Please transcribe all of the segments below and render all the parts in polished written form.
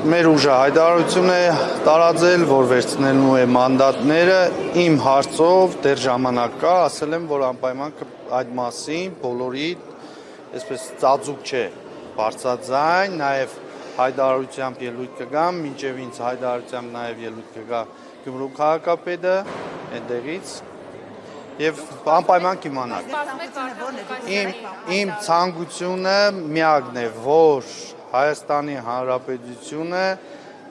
մեր ուժը հայտարարություն է տարածել, որ վերցնելու է մանդատները, իմ հարցով դեռ ժամանակ կա, ասել եմ, որ անպայման այդ մասին բոլորի, այսպես ծածուկ չէ, բարձրաձայն, նաև հայտարարությամբ ելույթ կգամ, մինչև ինձ հայտարարությամբ նաև ելույթ կգա Գյումրու քաղաքապետը այնտեղից եւ անպայման կիմանաք։ Իմ ցանկությունը միակն է, որ Հայաստանի Հանրապետությունը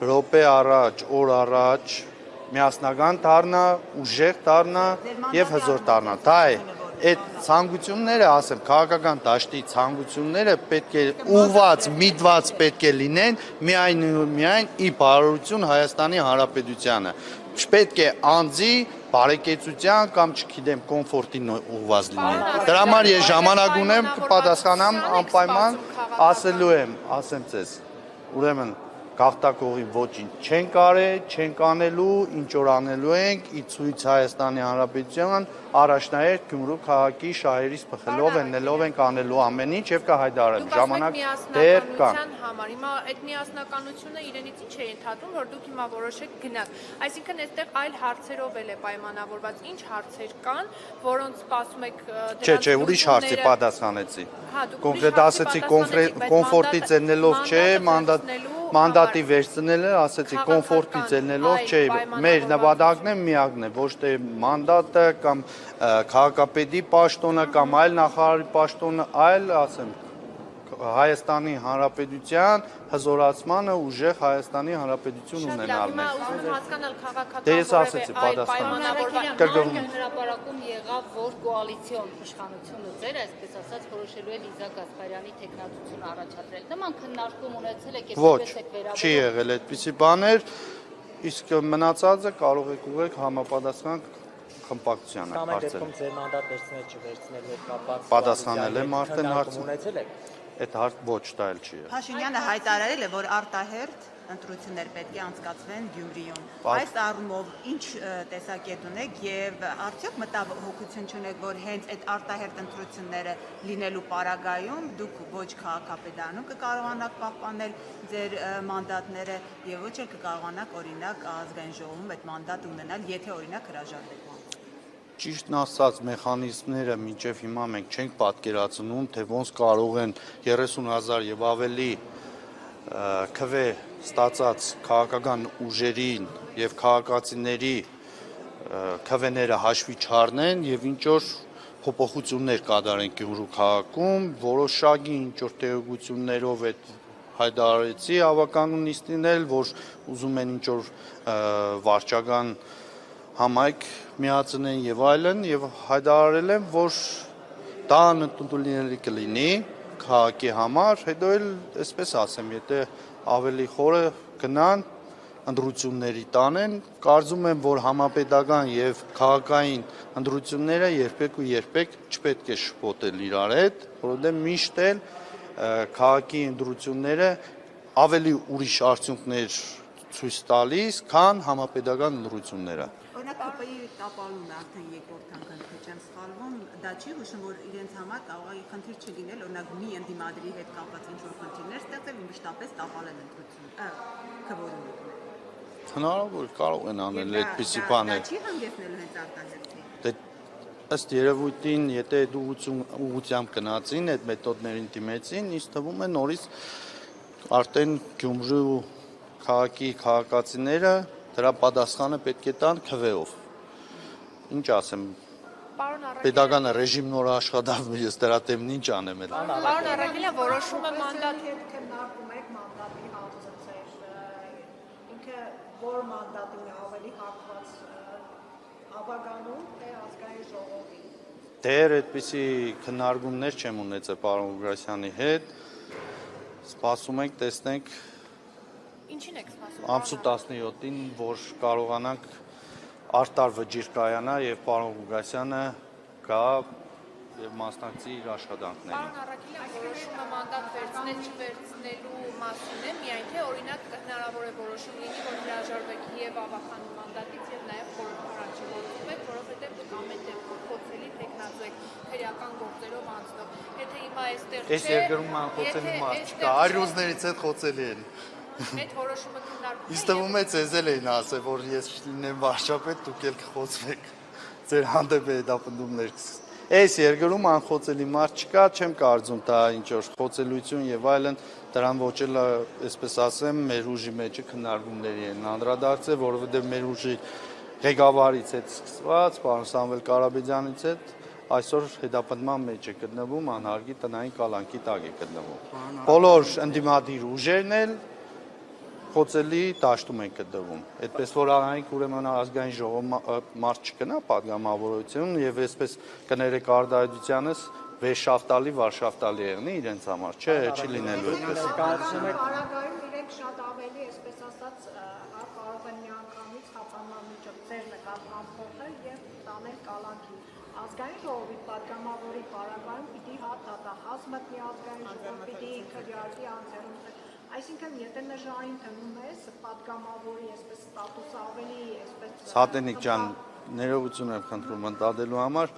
րոպե առաջ, օր առաջ միասնական դառնա, ուժեղ դառնա եւ հզոր դառնա։ Դա է այդ ցանկությունները, ասեմ, քաղաքական դաշտի ցանկությունները պետք է ուղված, միտված պետք է լինեն միայն ի բարօրություն Հայաստանի Հանրապետությանը։ Չպետք է անձի բարեկեցության կամ չգիտեմ կոմֆորտին ուղված լինի։ Դրա համար ես ժամանակ ունեմ կպատասխանամ անպայման ասելու եմ, ասեմ ձեզ։ Ուրեմն գաղտակողի ոչինչ չենք արել, չենք անելու, ինչ որ անելու ենք, ի ցույց Հայաստանի Հանրապետության առաջնահերթ Գյումրու քաղաքի շահերից բխելով ենելով ենք անելու ամեն ինչ եւ կհայտարարեմ։ Ժամանակ դեռ կա։ Հիմա այդ միասնականությունը իրենից ինչ է ընդհատում, որ դուք հիմա որոշեք գնաք։ Այսինքն այստեղ այլ հարցերով էլ է պայմանավորված։ Ինչ հարցեր կան, որոնց սպասում եք Չէ, ուրիշ հարցի պատասխանեցի։ Կոնկրետ ասեցի կոմֆորտից ելնելով չէ, մանդատի վերցնելը, ասեցի կոմֆորտից ելնելով չէ, մեր նպատակն է միակն է, ոչ թե մանդատը կամ քաղաքապետի պաշտոնը կամ այլ նախարարի պաշտոնը, այլ ասեմ Հայաստանի Հանրապետության հզորացմանը ուժեղ Հայաստանի Հանրապետություն ունենալն է։ Ուզում հասկանալ քաղաքական Դե ես ասեցի պատասխան։ Հրապարակում եղավ, որ կոալիցիոն իշխանությունը ձեր, այսպես ասած, որոշելու է Լիզա Գասպարյանի տեխնատությունը առաջադրել։ Նման քննարկում ունեցել եք, Ոչ, չի եղել այդպիսի բաներ, իսկ մնացածը կարող եք ուղղել համապատասխան խմբակցությանը հարցել։ Ձեր մանդատ վերցնել չվերցնելու հետ կապված Պատասխանել եմ արդեն հարցը։ ունեցել եք։ Այդ հարց ոչ դա էլ չի եղել։ Փաշինյանը հայտարարել է, որ արտահերթ ընտրություններ պետք է անցկացվեն Գյումրիում։ Այս առումով ինչ տեսակետ ունեք եւ արդյոք մտահոգություն չունեք, որ հենց այդ արտահերթ ընտրությունները լինելու պարագայում դուք ոչ քաղաքապետարանում կկարողանաք պահպանել ձեր մանդատները եւ ոչ էլ կկարողանաք օրինակ ազգային ժողովում այդ մանդատը ունենալ, եթե օրինակ հրաժարվեք։ Ճիշտն ասած մեխանիզմները մինչև հիմա մենք չենք պատկերացնում, թե ոնց կարող են 30,000 եւ ավելի քվե ստացած քաղաքական ուժերին եւ քաղաքացիների քվեները հաշվի չառնեն եւ ինչ որ փոփոխություններ կատարեն Գյումրու քաղաքում, որոշակի ինչ որ տեղեկություններով այդ հայտարարեցի ավականուն նիստին էլ, որ ուզում են ինչ որ վարչական համայնք միացնեն եւ այլն եւ հայտարարել եմ, որ դա անընդունելի կլինի քաղաքի համար, հետո էլ այսպես ասեմ, եթե ավելի խորը գնան ընտրությունների տանեն, կարծում եմ, որ համապետական եւ քաղաքային ընտրությունները երբեք ու երբեք չպետք է շփոթել իրար հետ, որովհետեւ միշտ էլ քաղաքի ընտրությունները ավելի ուրիշ արդյունքներ ցույց տալիս, քան համապետական ընտրությունները։ Օրինակ ԿՊ-ի տապալումը արդեն երկրորդ անգամ չեմ սխալվում, դա չի հուշում, որ իրենց համար կարող է խնդիր չլինել, օրինակ մի ընդդիմադրի հետ կապված ինչ-որ խնդիրներ ստեղծել ու մշտապես տապալել ընտրությունը, քվորումը։ Հնարավոր կարող են անել այդպիսի բաներ։ Դա չի հանգեցնելու հենց արտահերթի։ Դե ըստ երևույթին, եթե այդ ուղղությամբ գնացին, այդ մեթոդներին դիմեցին, ինձ թվում է նորից արդեն Գյումրու քաղաքի քաղաքացիները դրա պատասխանը պետք է տան քվեով։ Ինչ ասեմ, պետական ռեժիմ նոր աշխատավ, ես դրա թեմն ինչ անեմ էլ։ Պարոն Արաքելյան, որոշումը մանդատ քննարկում եք մանդատի հարցեր, ինքը որ մանդատին է ավելի հակված ավագանում, թե ազգային ժողովի։ Դեռ այդպիսի քննարկումներ չեմ ունեցել պարոն Ուգրասյանի հետ։ Սպասում ենք, տեսնենք Ինչին եք սպասում։ ամսու 17-ին, որ կարողանանք արտար վճիռ կայանա եւ պարոն Ուգասյանը գա եւ մասնակցի իր աշխատանքներին։ Պարոն Արաքելյան, որոշումը մանդատ վերցնել չվերցնելու մասին է, միայն թե օրինակ հնարավոր է որոշում լինի, որ հրաժարվեք եւ ավականու մանդատից եւ նաեւ խորհրդարան չգործվեք, որովհետեւ դուք ամեն դեպքում փոխելի տեխնատու եք քրեական գործերով անցնող։ Եթե հիմա այստեղ չէ, Այս երկրում ան խոցելի մարդ չկա, արյուզներից հետ խոցելի են։ այդ որոշումը քննարկվում է։ Ինձ թվում է ձեզ էլ էին ասել, որ ես լինեմ վարչապետ, դուք էլ կխոցվեք ձեր հանդեպ հետապնդումներ։ Այս երկրում անխոցելի մարդ չկա, չեմ կարծում դա ինչ որ խոցելություն եւ այլն, դրան ոչ էլ, այսպես ասեմ, մեր ուժի մեջը քննարկումների են անդրադարձել, որովհետեւ մեր ուժի ղեկավարից հետ սկսված, պարոն Սամվել Կարապետյանից հետ այսօր հետապնդման մեջ է գտնվում, անհարգի տնային կալանքի տակ է գտնվում։ Բոլոր ընդդիմադիր ուժերն էլ խոցելի դաշտում են գտնվում։ Այդպես որ այնք ուրեմն ազգային ժողովը մարդ չկնա падգամավորություն եւ այսպես կներեք արտահայտությանս վեշաֆտալի վարշաֆտալի եղնի իրենց համար, չէ, չի լինելու այդպես։ Պարագայում իրենք շատ ավելի, այսպես ասած, կարող են միանգամից հապանման միջով ձեր նկատմամբ փոխել եւ տանել կալանքի։ Ազգային ժողովի падգամավորի պարագայում պիտի հատահազ մտնի ազգային ժողով, պիտի քվեարկի անձերում։ Այսինքն, եթե նժային թվում ես, падգամավորի այսպես ստատուսը ավելի այսպես Սատենիկ ջան, ներողություն եմ խնդրում ընդդադելու համար,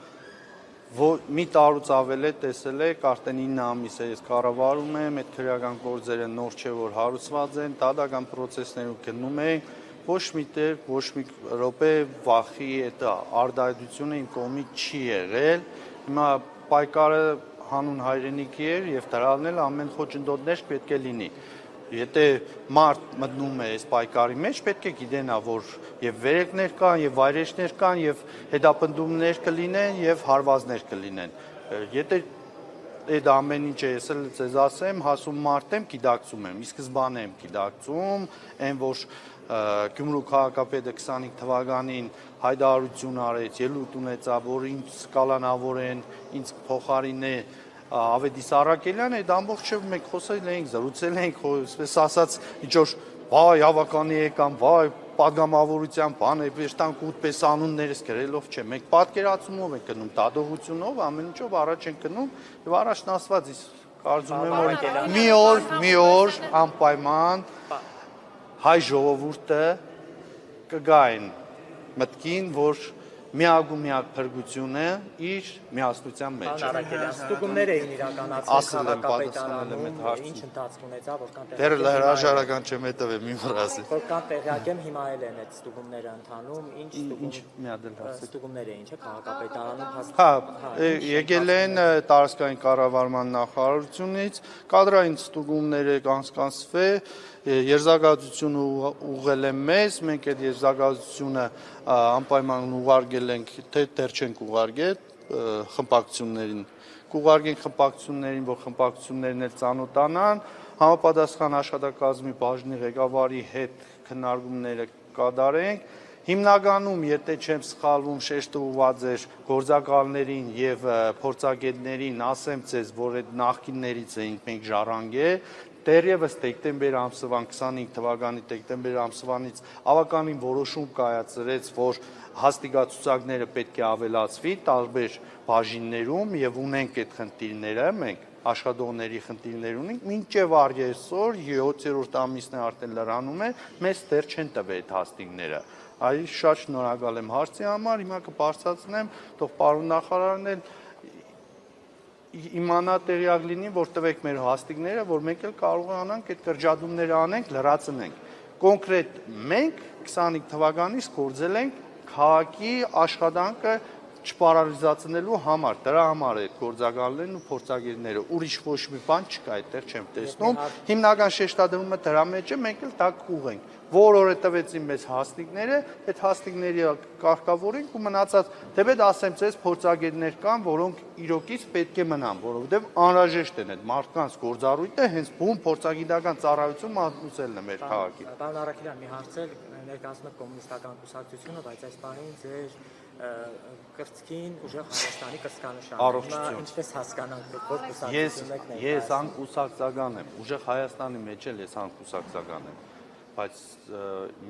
մի տարուց ավել է տեսել եք, արդեն 9 ամիս է ես կառավարում եմ, այդ քրեական գործերը նոր չէ, որ հարուցված են, դատական պրոցեսներում գնում ենք, ոչ մի տեղ, ոչ մի րոպե վախի այդ արտահայտությունը իմ կողմից չի եղել, հիմա պայքարը հանուն հայրենիքի էր եւ դրանն էլ ամեն խոչընդոտներ պետք է լինի։ Եթե մարդ մտնում է այս պայքարի մեջ, պետք է գիտենա, որ եւ վերեկներ կան, եւ վայրեջներ կան, եւ հետապնդումներ կլինեն, եւ հարվածներ կլինեն։ Եթե այդ ամեն ինչը ես էլ ձեզ ասեմ, հասում մարդ եմ, գիտակցում եմ, ի սկզբանե եմ գիտակցում, այն որ Գյումրու քաղաքապետը 25 թվականին հայտարարություն արեց, ելույթ ունեցավ, որ ինձ կալանավորեն, ինձ փոխարինե Ավետիս Արաքելյան, այդ ամբողջը մենք խոսել ենք, զրուցել ենք, այսպես ասած, ինչ որ վայ ավականի եկան, վայ падգամավորության բան է, վերջտանք ուտպես անուններս գրելով չէ, մենք պատկերացումով ենք գնում, դատողությունով, ամեն ինչով առաջ ենք գնում եւ առաջն ասված կարծում եմ որ մի օր անպայման հայ ժողովուրդը կգա այն մտքին, որ միակ ու միակ փրկությունը իր միասնության մեջ է։ Ստուգումներ էին իրականացել քաղաքապետարանում, ինչ ընթացք ունեցավ, որքան դեռ հրաժարական չեմ հետևել, մի մռասի։ Որքան տեղյակ եմ, հիմա էլ են այդ ստուգումները ընթանում, ինչ մի հատ էլ հասցեք։ ստուգումներ էին, չէ՞, քաղաքապետարանում Հա, եկել են տարածքային կառավարման նախարարությունից, կադրային ստուգումներ է կանցկացվել, Եզրակացությունը ուղղել է մեզ, մենք այդ եզրակացությունը անպայման ուղարկել ենք, թե դեռ չենք ուղարկել խմբակցություններին, կուղարկենք խմբակցություններին, որ խմբակցություններն էլ ծանոթանան, համապատասխան աշխատակազմի բաժնի ղեկավարի հետ քննարկումները կատարենք։ Հիմնականում, եթե չեմ սխալվում, շեշտը ուղղված էր գործակալներին եւ փորձագետներին, ասեմ ձեզ, որ այդ նախկիններից էինք մենք ժառանգել, դեռևս դեկտեմբեր ամսվան 25 թվականի դեկտեմբեր ամսվանից ավականին որոշում կայացրեց, որ հաստիգացուցակները պետք է ավելացվի տարբեր բաժիններում եւ ունենք այդ խնդիրները, մենք աշխատողների խնդիրներ ունենք, մինչեւ այսօր 7-րդ ամիսն է արդեն լրանում է, մեզ դեռ չեն տվել այդ հաստիգները։ Այ շատ շնորհակալ եմ հարցի համար, հիմա կբարձրացնեմ, թող պարոն նախարարն էլ իմանա տեղյակ լինի, որ տվեք մեր հաստիգները, որ մենք էլ կարողանանք այդ կրճատումները անենք, լրացնենք։ Կոնկրետ մենք 25 թվականից գործել ենք քաղաքի աշխատանքը չպարալիզացնելու համար, դրա համար է գործակալներն ու փորձագետները, ուրիշ ոչ մի բան չկա, այդտեղ չեմ տեսնում։ Հիմնական շեշտադրումը դրա մեջ է, մենք էլ դա կուղենք։ Որ օրը տվեցին մեզ հաստիգները, այդ հաստիգների կարգավորենք ու մնացած դեպետ ասեմ ձեզ փորձագետներ կան, որոնք իրոքից պետք է մնան, որովհետև անհրաժեշտ են այդ մարդկանց գործառույթը հենց բուն փորձագիտական ծառայություն մատուցելն է մեր քաղաքի։ Պարոն Արաքելյան, մի հարց էլ ներկայացնում եք կոմունիստական կուսակցությունը, բայց այս պահին ձեր կրծքին ուժեղ Հայաստանի կրծքանշան։ Ինչպես հասկանանք, որ կուսակցություն եք ներկայացնում։ Ես անկուսակցական եմ, ուժեղ Հայաստանի մեջ էլ ես անկուսակցական եմ, բայց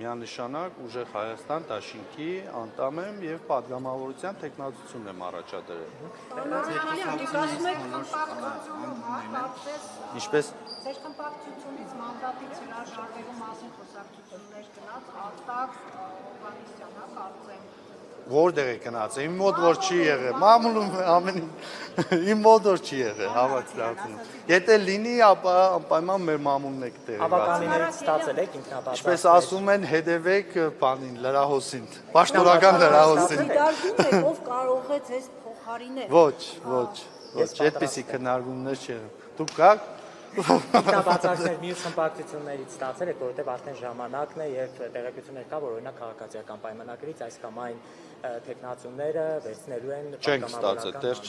միանշանակ ուժեղ Հայաստան դաշինքի անդամ եմ եւ падգամավորության տեխնացություն եմ առաջադրել։ Ինչպես Ձեր խմբակցությունից մանդատից հրաժարվելու մասին խոսակցություններ գնաց Արտակ Օվանեսյանը, կարծեմ Որտեղ է գնացել։ Իմ մոտ որ չի եղել։ Մամուլում ամեն իմ մոտ որ չի եղել հավաքածուում։ Եթե լինի, ապա անպայման մեր մամուլն է դեղացել։ Ավականիներից ստացել եք ինքնաբացարձակ։ Ինչպես ասում են, հետևեք բանին, լրահոսին։ Պաշտոնական լրահոսին։ Դարբին եք, ով կարող է ձեզ փոխարինել։ Ոչ, այդպիսի քննարկումներ չեղան։ Դուք կաք Ինքնաբացարձակներ մյուս խմբակցություններից ստացել եք, որովհետև արդեն ժամանակն է եւ տեղեկություններ կա, որ օրինակ քաղաքացիական պայմանագրից այս կամ այն տեխնացուները վերցնելու են պատգամավորական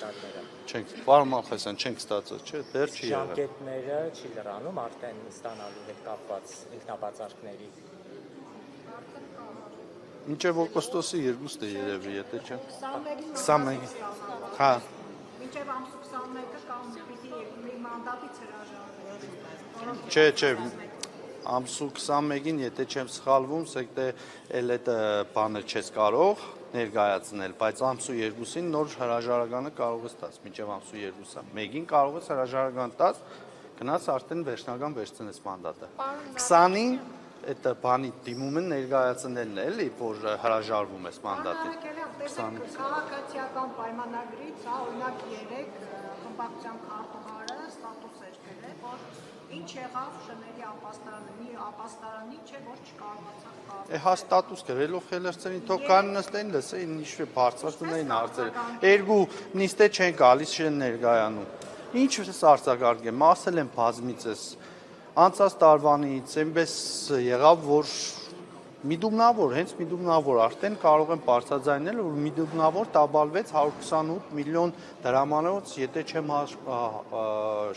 չենք, պարոն Մալխասյան, չենք ստացել, չէ, դեռ չի եղել։ Ժամկետները չի լրանում արդեն ստանալու հետ կապված ինքնաբացարկների։ Մինչև օգոստոսի 2-ն է երևի, եթե չէ։ 21-ին։ Հա։ Մինչև ամսու 21-ը կամ պիտի մի մանդատից հրաժարվեք։ Չէ, ամսու 21-ին, եթե չեմ սխալվում, սեք դե էլ այդ բանը չես կարող ներկայացնել, բայց ամսու 2-ին նոր հրաժարականը կարող ես տաս, մինչև ամսու 2-ը։ Մեկին կարող ես հրաժարական տաս, գնաց արդեն վերջնական վերցնես մանդատը։ 20-ին այդ բանի դիմումը ներկայացնելն է, էլի, որ հրաժարվում ես մանդատից։ Քաղաքացիական պայմանագրից, օրինակ 3 խմբակցության քարտուղարը ստատուս էր գրել, որ ինչ եղավ շների ապաստարանը, մի ապաստարանի չէ, որ չկարողացավ կառուցել։ Հա ստատուս գրելով խելերցերին թող կան նստեն լսեին ինչ բարձրացնեն հարցերը։ Երկու նիստե չեն գալիս չեն ներկայանում։ Ինչ ես արձագանքեմ, ասել եմ բազմիցս անցած տարվանից այնպես եղավ, որ միդումնավոր, հենց միդումնավոր արդեն կարող են բարձրաձայնել, որ միդումնավոր տաբալվեց 128 միլիոն դրամանոց, եթե չեմ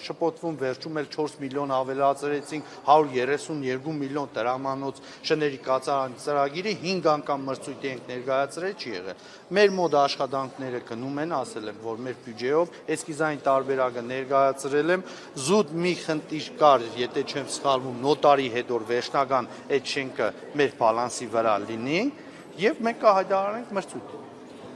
շփոթվում, վերջում էլ 4 միլիոն ավելացրեցինք 132 միլիոն դրամանոց շների կացարանի ծրագիրը 5 անգամ մրցույթ ենք ներկայացրել, չի եղել։ Մեր մոտ աշխատանքները գնում են, ասել եմ, որ մեր բյուջեով էսկիզային տարբերակը ներկայացրել եմ, զուտ մի խնդիր կար, եթե չեմ սխալվում, նոտարի հետ որ վերջնական այդ շենքը մեր բալանսի վրա լինի, եւ մենք կհայտարարենք մրցույթ։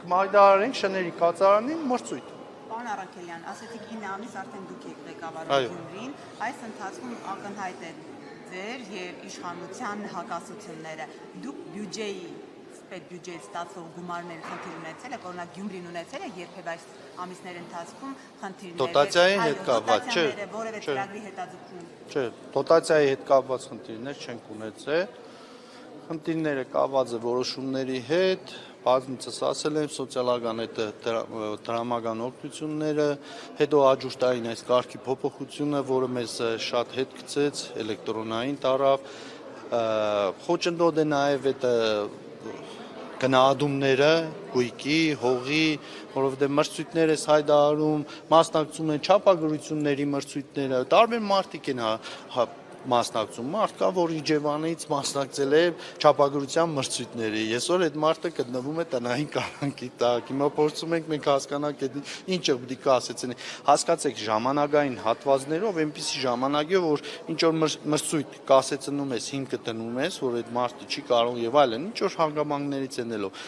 Կհայտարարենք շների կացարանին մրցույթ։ Պարոն Առաքելյան, ասեցիք 9 ամիս արդեն դուք եք ղեկավարում Գյումրին, այս ընթացքում ակնհայտ է ձեր եւ իշխանության հակասությունները։ Դուք բյուջեի պետբյուջեից ստացող գումարներ խնդիր ունեցել եք, օրինակ Գյումրին ունեցել է երբևէ այս ամիսների ընթացքում խնդիրներ։ Դոտացիայի հետ կապված, չէ։ Որևէ ծրագրի հետաձգում։ Չէ, դոտացիայի հետ կապված խնդիրներ չենք ունեցել։ Խնդիրները կապված է որոշումների հետ, բազմիցս ասել եմ, սոցիալական այդ դրամական օգնությունները, հետո աջուշտային այս կարգի փոփոխությունը, որը մեզ շատ հետ գցեց, էլեկտրոնային տարավ, խոչընդոտ է նաև այդ գնահատումները, գույքի, հողի, որովհետև մրցույթներ ես հայտարարում, մասնակցում են չափագրությունների մրցույթները, տարբեր մարդիկ են մասնակցում, մարդ կա, որ Իջևանից մասնակցել է չափագրության մրցույթների, այսօր այդ մարդը գտնվում է տնային կառույցի տակ, հիմա փորձում ենք մենք հասկանանք ինչը պետք է կասեցնի, հասկացեք ժամանակային հատվածներով, այնպիսի ժամանակով, որ ինչ որ մրցույթ կասեցնում ես, հիմքը դնում ես, որ այդ մարդը չի կարող եւ այլն, ինչ որ հանգամանքներից ելնելով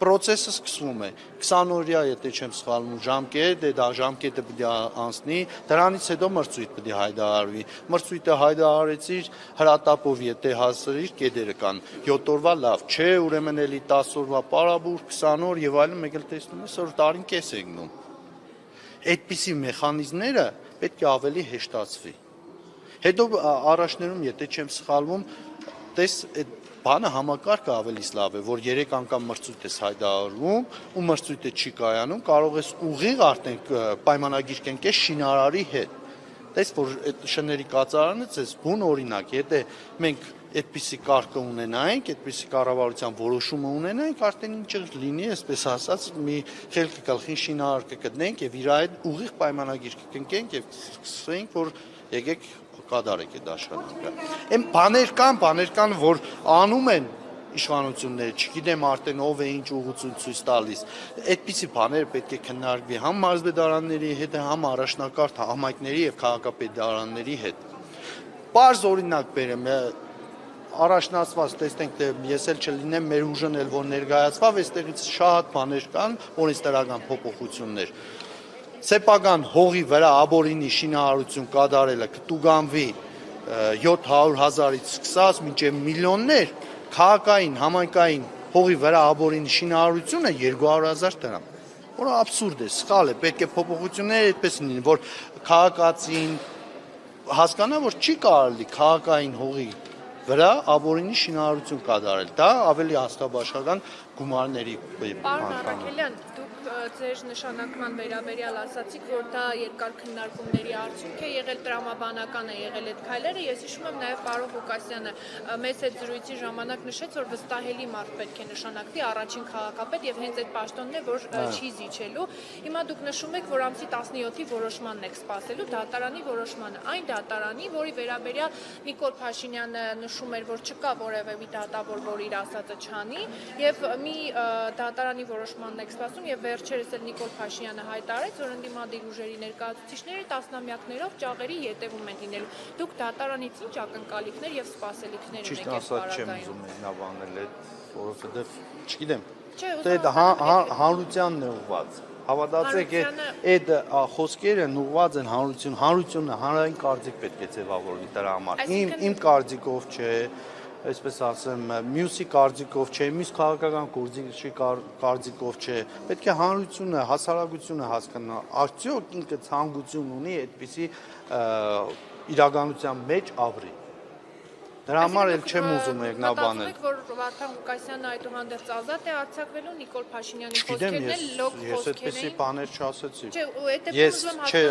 Պրոցեսը սկսվում է 20 օրյա, եթե չեմ սխալվում, ժամկետ, դա ժամկետը պետք է անցնի, դրանից հետո մրցույթ պետք է հայտարարվի։ Մրցույթը հայտարարեցիր հրատապով, եթե հասցրիր, կետերը կան 7 օրվա լավ, չէ, ուրեմն էլի 10 օրվա պարաբուր, 20 օր եւ այլն, մեկ էլ տեսնում ես, որ տարին կես է գնում։ Այդպիսի մեխանիզմները պետք է ավելի հեշտացվի։ Հետո առաջներում, եթե չեմ սխալվում, տես այդ բանը համակարգը ավելի լավ է, որ 3 անգամ մրցույթ ես հայտարարում ու մրցույթը չի կայանում, կարող ես ուղիղ արդեն պայմանագիր կնքես շինարարի հետ։ Տես որ այդ շների կացարանը ցես բուն օրինակ, եթե մենք այդպիսի կարգը ունենայինք, այդպիսի կառավարության որոշումը ունենայինք, արդեն ինչ լինի, այսպես ասած, մի խելքի գլխին շինարար կգտնենք եւ իր այդ ուղիղ պայմանագիր կնքենք եւ սկսենք, որ եկեք կատարեք այդ աշխատանքը։ Այն բաներ կան, որ անում են իշխանությունները, չգիտեմ արդեն ով է ինչ ուղղություն ցույց տալիս։ Այդպիսի բաներ պետք է քննարկվի համ մարզպետարանների հետ, համ առաջնակարգ համայնքների եւ քաղաքապետարանների հետ։ Պարզ օրինակ բերեմ, առաջնացված տեսնենք, թե ես էլ չլինեմ, մեր ուժն էլ որ ներկայացավ, այստեղից շատ բաներ կան, օրենսդրական փոփոխություններ։ Սեփական հողի վրա աբորինի շինարարություն կատարելը կտուգանվի 700,000-ից սկսած մինչև միլիոններ, քաղաքային, համայնքային հողի վրա աբորինի շինարարությունը 200,000 դրամ, որը աբսուրդ է, սխալ է, պետք է փոփոխություններ այդպես լինեն, որ քաղաքացին հասկանա, որ չի կարելի քաղաքային հողի վրա աբորինի շինարարություն կատարել, դա ավելի հաստաբաշխական գումարների Պարոն Առաքելյան, դուք ձեր նշանակման վերաբերյալ ասացիք, որ դա երկար քննարկումների արդյունք է եղել, տրամաբանական է եղել այդ քայլերը, ես հիշում եմ նաև պարոն Ղուկասյանը մեծ այդ զրույցի ժամանակ նշեց, որ վստահելի մարդ պետք է նշանակվի առաջին քաղաքապետ եւ հենց այդ պաշտոնն է, որ չի զիջելու։ Հիմա դուք նշում եք, որ ամսի 17-ի որոշմանն եք սպասելու, դատարանի որոշմանը, այն դատարանի, որի վերաբերյալ Նիկոլ Փաշինյանը նշում էր, որ չկա որևէ մի դատավոր, որ իր ասածը չանի, եւ մի դատարանի որոշմանն եք սպասում եւ վերջերս էլ Նիկոլ Փաշինյանը հայտարարեց, որ ընդդիմադիր ուժերի ներկայացուցիչները տասնամյակներով ճաղերի ետևում են լինելու։ Դուք դատարանից ինչ ակնկալիքներ եւ սպասելիքներ ունեք Ճիշտ ասած չեմ ուզում մեկնաբանել այդ, որովհետեւ չգիտեմ։ Դա հանրությանն է ուղղված։ Հավատացեք, այդ խոսքերը ուղղված են հանրությունը հանրային կարծիք պետք է ձևավորվի դրա համար։ Իմ կարծիքով չէ, այսպես ասեմ, մյուսի կարծիքով չէ, մյուս քաղաքական գործիչի կարծիքով չէ։ Պետք է հանրությունը, հասարակությունը հասկանա, արդյոք ինքը ցանկություն ունի այդպիսի իրականության մեջ ապրի։ Դրա համար էլ չեմ ուզում մեկնաբանել։ Մտածում եք, որ Վարդան Ղուկասյանը այդուհանդերձ ազատ է արձակվելու, Նիկոլ Փաշինյանի խոսքերն էլ լոկ խոսքեր էին։ Ես այդպիսի բաներ չասեցի։ Ես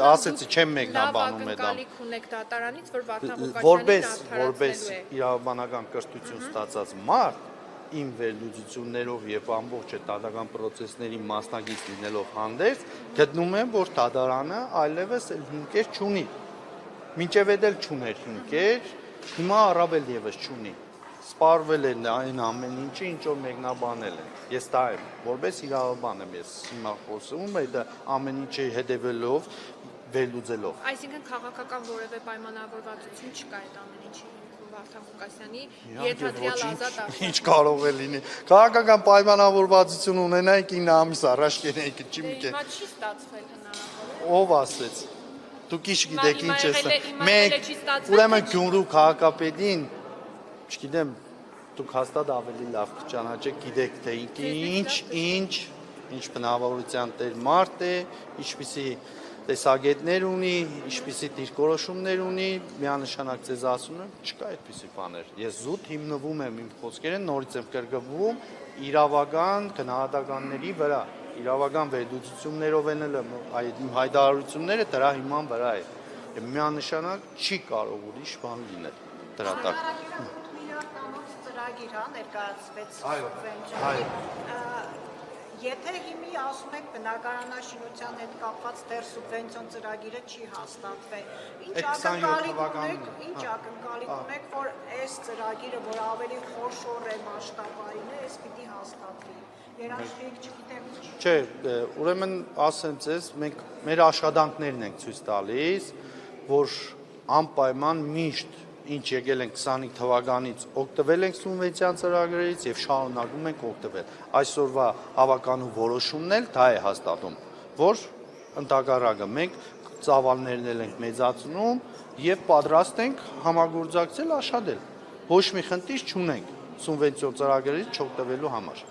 ասեցի, չեմ մեկնաբանում այդ։ Ակնկալիք ունեք դատարանից, որ Վարդան Ղուկասյանին որպես իրավաբանական կրթություն ստացած մարդ, իմ վերլուծություններով եւ ամբողջ դատական process-ների մասնակից լինելով հանդերձ, գտնում եմ, որ դատարանը այլևս հիմքեր չունի։ Մինչև էլ չուներ հիմքեր, հիմա առավել եւս չունի։ Սպառվել են այն ամեն ինչը, ինչ որ մեկնաբանել են։ Ես դա եմ, որպես իրավաբան եմ ես հիմա խոսում, այդ ամեն ինչի հետևելով, վերլուծելով։ Այսինքն քաղաքական որևէ պայմանավորվածություն չկա այդ ամեն ինչի Վարդան Ղուկասյանի ենթադրյալ ազատ աշխարհ։ Ինչ կարող է լինի։ Քաղաքական պայմանավորվածություն ունենայինք 9 ամիս առաջ կենեինք, չի մի կե։ Հիմա չի ստացվել հնարավոր։ Ով ասեց։ Դուք ինչ գիտեք ինչ է։ Մենք ուրեմն Գյումրու քաղաքապետին, չգիտեմ, դուք հաստատ ավելի լավ կճանաչեք, գիտեք թե ինչ բնավորության տեր մարդ է, ինչպիսի տեսակետներ ունի, ինչպիսի դիրքորոշումներ ունի, միանշանակ ձեզ ասում եմ, չկա այդպիսի բաներ։ Ես զուտ հիմնվում եմ իմ խոսքերին, նորից եմ կրկնվում իրավական գնահատականների վրա, իրավական վերլուծություններով են այդ իմ հայտարարությունները դրա հիման վրա է։ Եվ միանշանակ չի կարող ուրիշ բան լինել դրա տակ։ Միլիարդանոց ծրագիր ներկայացվեց։ Այո։ Եթե հիմի ասում եք բնակարանաշինության հետ կապված դեռ սուբվենցիոն ծրագիրը չի հաստատվել, ինչ ակնկալիք ունեք, որ այս ծրագիրը, որ ավելի խորշոր է, մասշտաբային է, այս պիտի հաստատվի։ Երաշխիք չգիտեմ ինչ։ Չէ, ուրեմն ասեմ ձեզ, մենք մեր աշխատանքներն ենք ցույց տալիս, որ անպայման միշտ ինչ եկել ենք 25 թվականից օգտվել ենք սուբվենցիան ծրագրերից եւ շարունակում ենք օգտվել։ Այսօրվա հավականու որոշումն էլ դա է հաստատում, որ ընդհակառակը մենք ծավալներն ենք մեծացնում եւ պատրաստ ենք համագործակցել աշխատել։ Ոչ մի խնդիր չունենք սուբվենցիոն ծրագրերից չօգտվելու համար։